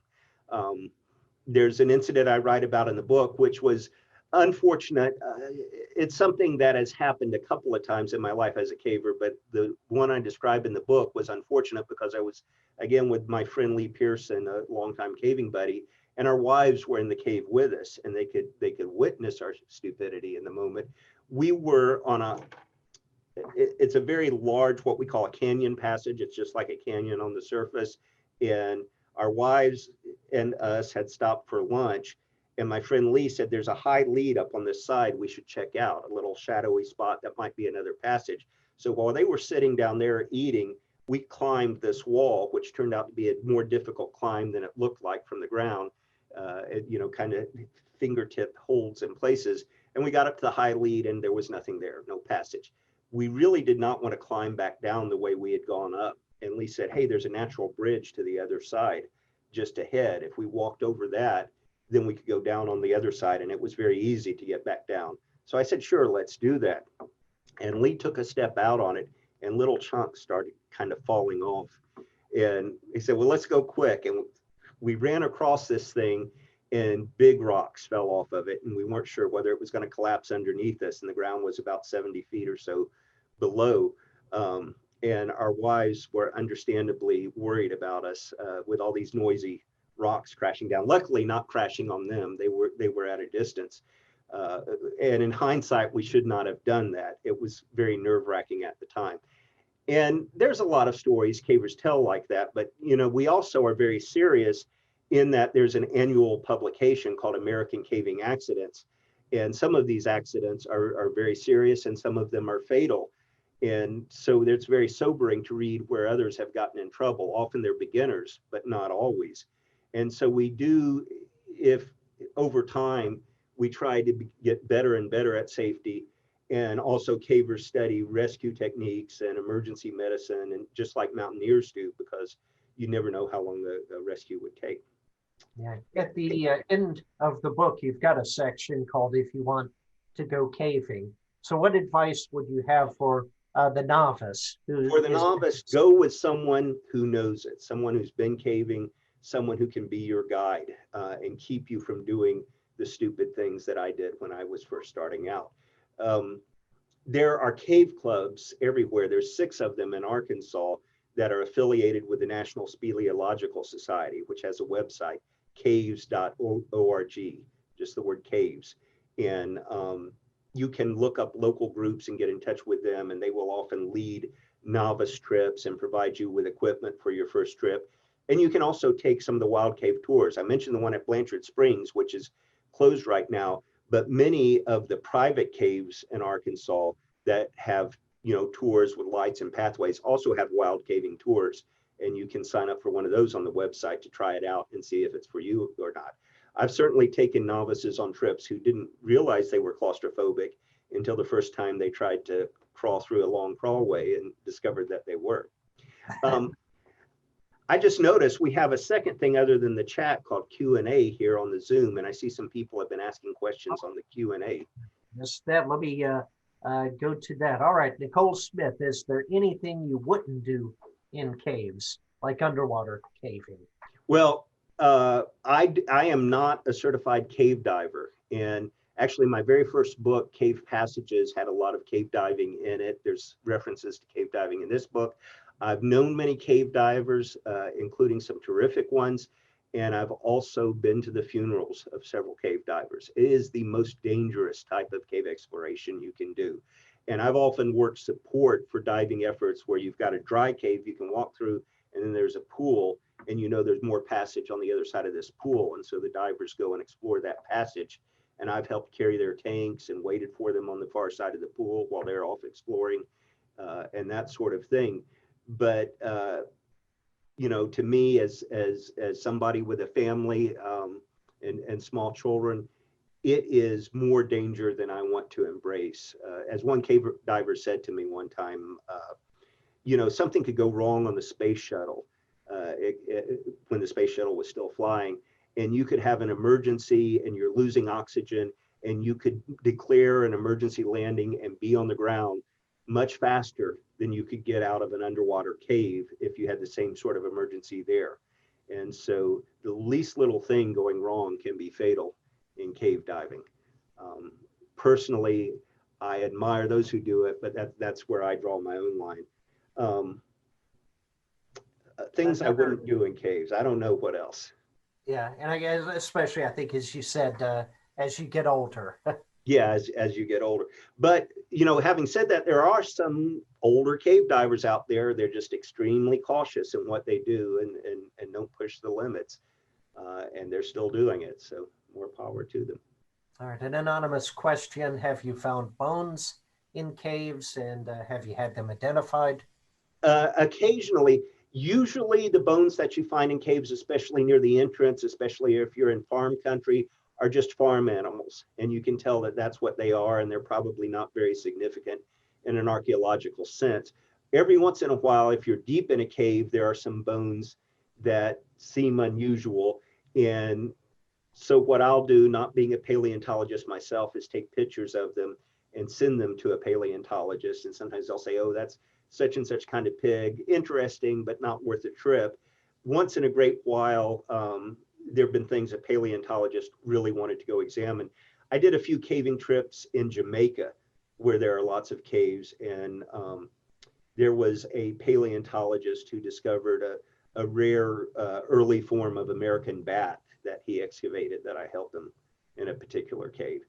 There's an incident I write about in the book, which was unfortunate. It's something that has happened a couple of times in my life as a caver, but the one I describe in the book was unfortunate because I was, again, with my friend Lee Pearson, a longtime caving buddy, and our wives were in the cave with us, and they could witness our stupidity in the moment. We were on it's a very large, what we call a canyon passage. It's just like a canyon on the surface, and our wives and us had stopped for lunch. And my friend Lee said, there's a high lead up on this side we should check out, a little shadowy spot that might be another passage. So while they were sitting down there eating, we climbed this wall, which turned out to be a more difficult climb than it looked like from the ground, kind of fingertip holds in places. And we got up to the high lead and there was nothing there, no passage. We really did not want to climb back down the way we had gone up. And Lee said, hey, there's a natural bridge to the other side just ahead. If we walked over that, then we could go down on the other side, and it was very easy to get back down. So I said, sure, let's do that. And Lee took a step out on it, and little chunks started kind of falling off. And he said, well, let's go quick. And we ran across this thing, and big rocks fell off of it, and we weren't sure whether it was going to collapse underneath us, and the ground was about 70 feet or so below. And our wives were understandably worried about us with all these noisy rocks crashing down. Luckily, not crashing on them. They were at a distance. And in hindsight, we should not have done that. It was very nerve-wracking at the time. And there's a lot of stories cavers tell like that, but we also are very serious in that there's an annual publication called American Caving Accidents. And some of these accidents are very serious, and some of them are fatal. And so it's very sobering to read where others have gotten in trouble. Often they're beginners, but not always. And so we do, if over time, we try to get better and better at safety. And also cavers study rescue techniques and emergency medicine, and just like mountaineers do, because you never know how long the rescue would take. Yeah. At the end of the book, you've got a section called If You Want to Go Caving. So what advice would you have for the novice? For the novice, go with someone who knows it, someone who's been caving, someone who can be your guide and keep you from doing the stupid things that I did when I was first starting out. There are cave clubs everywhere. There's 6 of them in Arkansas that are affiliated with the National Speleological Society, which has a website, caves.org, just the word caves. And you can look up local groups and get in touch with them, and they will often lead novice trips and provide you with equipment for your first trip. And you can also take some of the wild cave tours. I mentioned the one at Blancard Springs, which is closed right now, but many of the private caves in Arkansas that have tours with lights and pathways also have wild caving tours, and you can sign up for one of those on the website to try it out and see if it's for you or not. I've certainly taken novices on trips who didn't realize they were claustrophobic until the first time they tried to crawl through a long crawlway and discovered that they were. I just noticed we have a second thing other than the chat called Q&A here on the Zoom, and I see some people have been asking questions on the Q&A. Yes, let me go to that. All right, Nicole Smith, is there anything you wouldn't do in caves, like underwater caving? Well, I am not a certified cave diver, and actually my very first book, Cave Passages, had a lot of cave diving in it. There's references to cave diving in this book. I've known many cave divers, including some terrific ones, and I've also been to the funerals of several cave divers. It is the most dangerous type of cave exploration you can do. And I've often worked support for diving efforts where you've got a dry cave you can walk through, and then there's a pool, and there's more passage on the other side of this pool. And so the divers go and explore that passage. And I've helped carry their tanks and waited for them on the far side of the pool while they're off exploring and that sort of thing. But to me, as somebody with a family and small children, it is more danger than I want to embrace. As one cave diver said to me one time, something could go wrong on the space shuttle when the space shuttle was still flying, and you could have an emergency and you're losing oxygen, and you could declare an emergency landing and be on the ground much faster than you could get out of an underwater cave if you had the same sort of emergency there. And so the least little thing going wrong can be fatal in cave diving. Personally, I admire those who do it, but that's where I draw my own line. Things I wouldn't do in caves. I don't know what else. Yeah, and I guess especially, I think, as you said, as you get older. Yeah, as you get older. But, having said that, there are some older cave divers out there. They're just extremely cautious in what they do and don't push the limits. And they're still doing it. So more power to them. All right, an anonymous question. Have you found bones in caves, and have you had them identified? Occasionally. Usually the bones that you find in caves, especially near the entrance, especially if you're in farm country, are just farm animals. And you can tell that that's what they are, and they're probably not very significant in an archaeological sense. every once in a while, if you're deep in a cave, there are some bones that seem unusual. And so what I'll do, not being a paleontologist myself, is take pictures of them and send them to a paleontologist. And sometimes they'll say, oh, that's such and such kind of pig, interesting, but not worth a trip. Once in a great while, there have been things that paleontologists really wanted to go examine. I did a few caving trips in Jamaica where there are lots of caves, and there was a paleontologist who discovered a rare early form of American bat that he excavated that I helped him in a particular cave.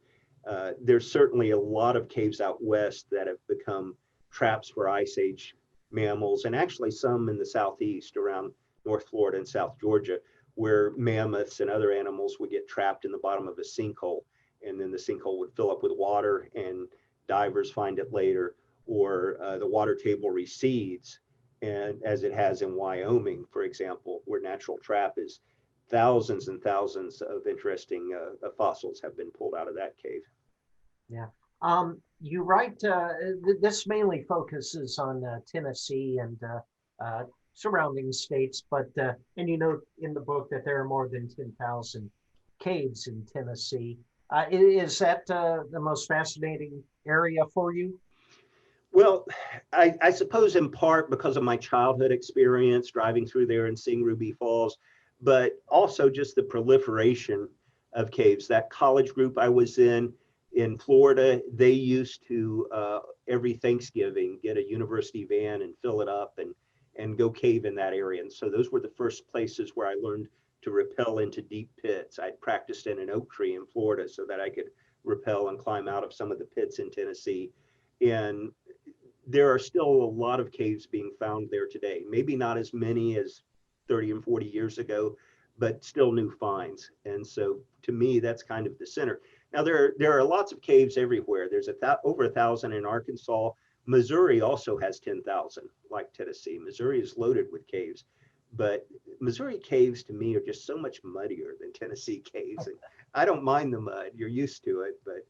There's certainly a lot of caves out west that have become traps for Ice Age mammals, and actually some in the southeast around North Florida and South Georgia, where mammoths and other animals would get trapped in the bottom of a sinkhole, and then the sinkhole would fill up with water and divers find it later, or the water table recedes, and as it has in Wyoming, for example, where natural trap is, thousands and thousands of interesting fossils have been pulled out of that cave. Yeah. You write, this mainly focuses on Tennessee and surrounding states, but, and you note in the book that there are more than 10,000 caves in Tennessee. Is that the most fascinating area for you? Well, I suppose in part because of my childhood experience driving through there and seeing Ruby Falls, but also just the proliferation of caves. That college group I was in Florida, they used to every Thanksgiving get a university van and fill it up and go cave in that area. And so those were the first places where I learned to rappel into deep pits. I'd practiced in an oak tree in Florida so that I could rappel and climb out of some of the pits in Tennessee. And there are still a lot of caves being found there today. Maybe not as many as 30 and 40 years ago, but still new finds. And so to me, that's kind of the center. Now, there are lots of caves everywhere. There's over 1,000 in Arkansas. Missouri also has 10,000, like Tennessee. Missouri is loaded with caves. But Missouri caves, to me, are just so much muddier than Tennessee caves. And I don't mind the mud. You're used to it. But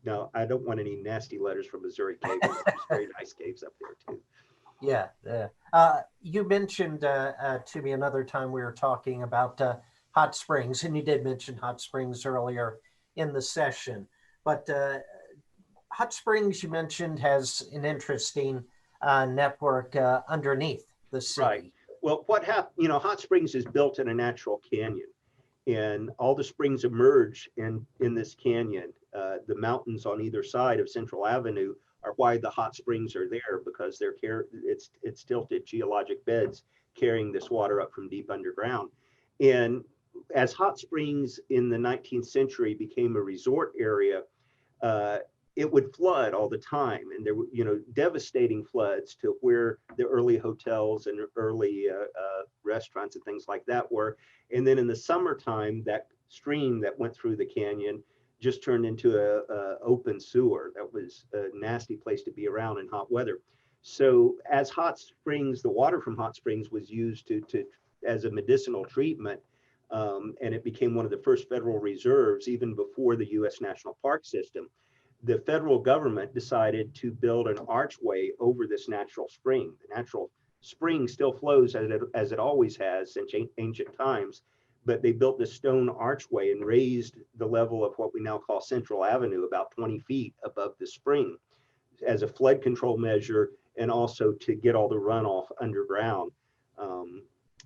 no, I don't want any nasty letters from Missouri caves. There's very nice caves up there, too. Yeah. You mentioned to me another time we were talking about hot springs, and you did mention hot springs earlier in the session. But hot springs, you mentioned, has an interesting network underneath the city. Right. Well, what happened, hot springs is built in a natural canyon, and all the springs emerge in this canyon. The mountains on either side of Central Avenue are why the hot springs are there, because it's tilted geologic beds carrying this water up from deep underground. And as hot springs in the 19th century became a resort area, it would flood all the time, and there were devastating floods to where the early hotels and early restaurants and things like that were. And then in the summertime, that stream that went through the canyon just turned into a open sewer. That was a nasty place to be around in hot weather. So as hot springs, the water from hot springs was used to as a medicinal treatment, and it became one of the first federal reserves even before the U.S. National Park System. The federal government decided to build an archway over this natural spring. The natural spring still flows as it always has since ancient times, but they built this stone archway and raised the level of what we now call Central Avenue about 20 feet above the spring as a flood control measure, and also to get all the runoff underground.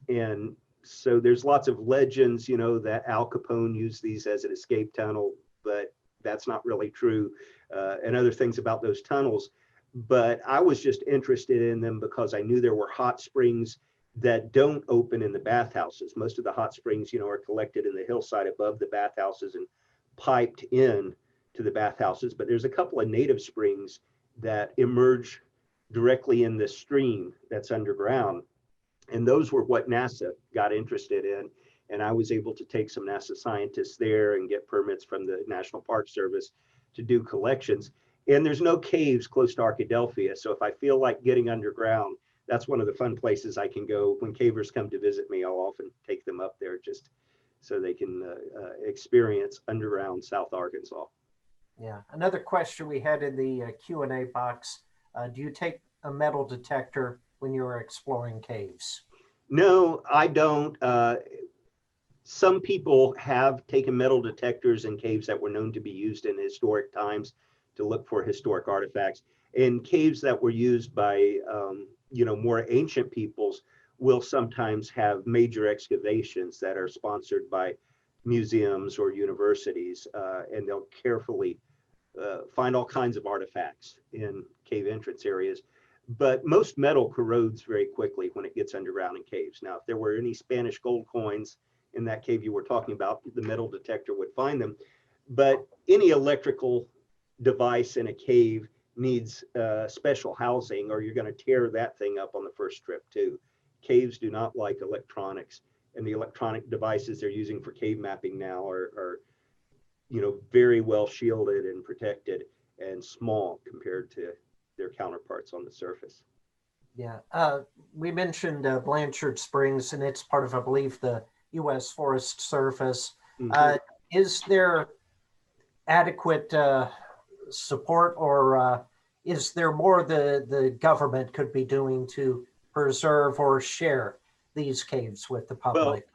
And so there's lots of legends, that Al Capone used these as an escape tunnel, but that's not really true, and other things about those tunnels. But I was just interested in them because I knew there were hot springs that don't open in the bathhouses. Most of the hot springs, are collected in the hillside above the bathhouses and piped in to the bathhouses. But there's a couple of native springs that emerge directly in the stream that's underground. And those were what NASA got interested in. And I was able to take some NASA scientists there and get permits from the National Park Service to do collections. And there's no caves close to Arkadelphia. So if I feel like getting underground, that's one of the fun places I can go. When cavers come to visit me, I'll often take them up there just so they can experience underground South Arkansas. Yeah. Another question we had in the Q&A box. Do you take a metal detector when you're exploring caves? No, I don't. Some people have taken metal detectors in caves that were known to be used in historic times to look for historic artifacts. And caves that were used by, more ancient peoples will sometimes have major excavations that are sponsored by museums or universities, and they'll carefully find all kinds of artifacts in cave entrance areas. But most metal corrodes very quickly when it gets underground in caves. Now, if there were any Spanish gold coins in that cave you were talking about, the metal detector would find them. But any electrical device in a cave needs special housing, or you're going to tear that thing up on the first trip too. Caves do not like electronics, and the electronic devices they're using for cave mapping now are very well shielded and protected and small compared to their counterparts on the surface. Yeah. We mentioned Blanchard Springs, and it's part of, I believe, the U.S. Forest Service. Mm-hmm. Is there adequate support, or is there more the government could be doing to preserve or share these caves with the Well, public?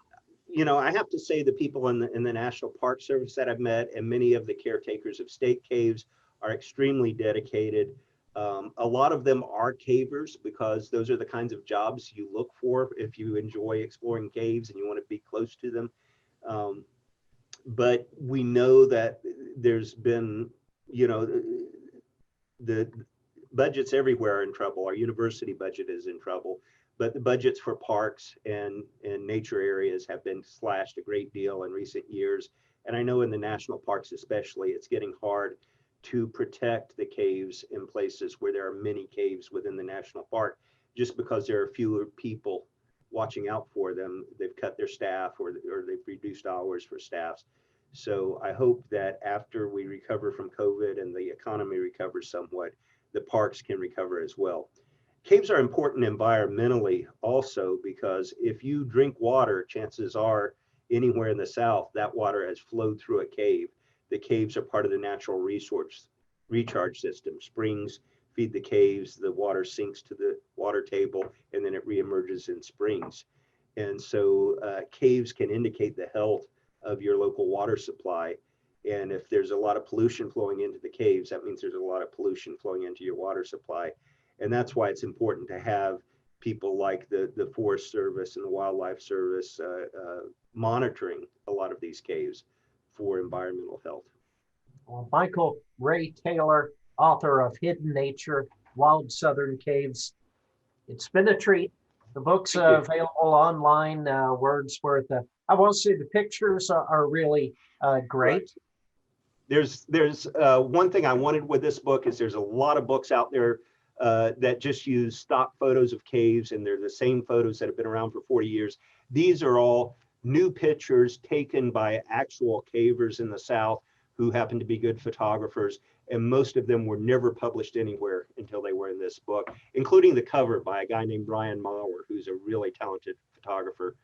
I have to say the people in the National Park Service that I've met and many of the caretakers of state caves are extremely dedicated. A lot of them are cavers because those are the kinds of jobs you look for if you enjoy exploring caves and you want to be close to them. But we know that there's been, the budgets everywhere are in trouble. Our university budget is in trouble, but the budgets for parks and nature areas have been slashed a great deal in recent years. And I know in the national parks especially, it's getting hard to protect the caves in places where there are many caves within the national park, just because there are fewer people watching out for them. They've cut their staff, or they've reduced hours for staffs. So I hope that after we recover from COVID and the economy recovers somewhat, the parks can recover as well. Caves are important environmentally also, because if you drink water, chances are anywhere in the South, that water has flowed through a cave. The caves are part of the natural resource recharge system. Springs feed the caves, the water sinks to the water table, and then it reemerges in springs. And so caves can indicate the health of your local water supply. And if there's a lot of pollution flowing into the caves, that means there's a lot of pollution flowing into your water supply. And that's why it's important to have people like the Forest Service and the Wildlife Service monitoring a lot of these caves for environmental health. Well, Michael Ray Taylor, author of Hidden Nature, Wild Southern Caves. It's been a treat. The book's available online, Wordsworth. I want to say the pictures are really great. Right. There's one thing I wanted with this book is there's a lot of books out there that just use stock photos of caves, and they're the same photos that have been around for 40 years. These are all new pictures taken by actual cavers in the South who happen to be good photographers, and most of them were never published anywhere until they were in this book, including the cover by a guy named Brian Maurer, who's a really talented photographer.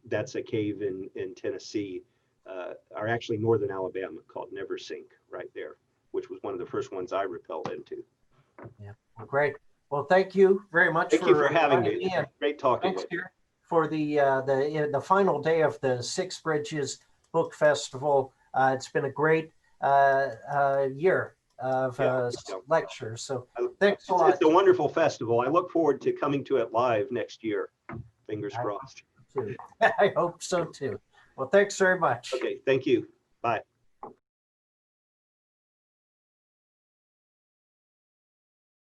That's a cave in Tennessee, or actually northern Alabama, called Neversink right there, which was one of the first ones I rappelled into. Yeah, well, great. Well, thank you very much. Thank you for having me. Great talking Thanks with you. For the final day of the Six Bridges Book Festival. It's been a great year of lectures. So thanks a lot. It's a wonderful festival. I look forward to coming to it live next year. Fingers crossed. I hope so too. Well, thanks very much. Okay, thank you. Bye.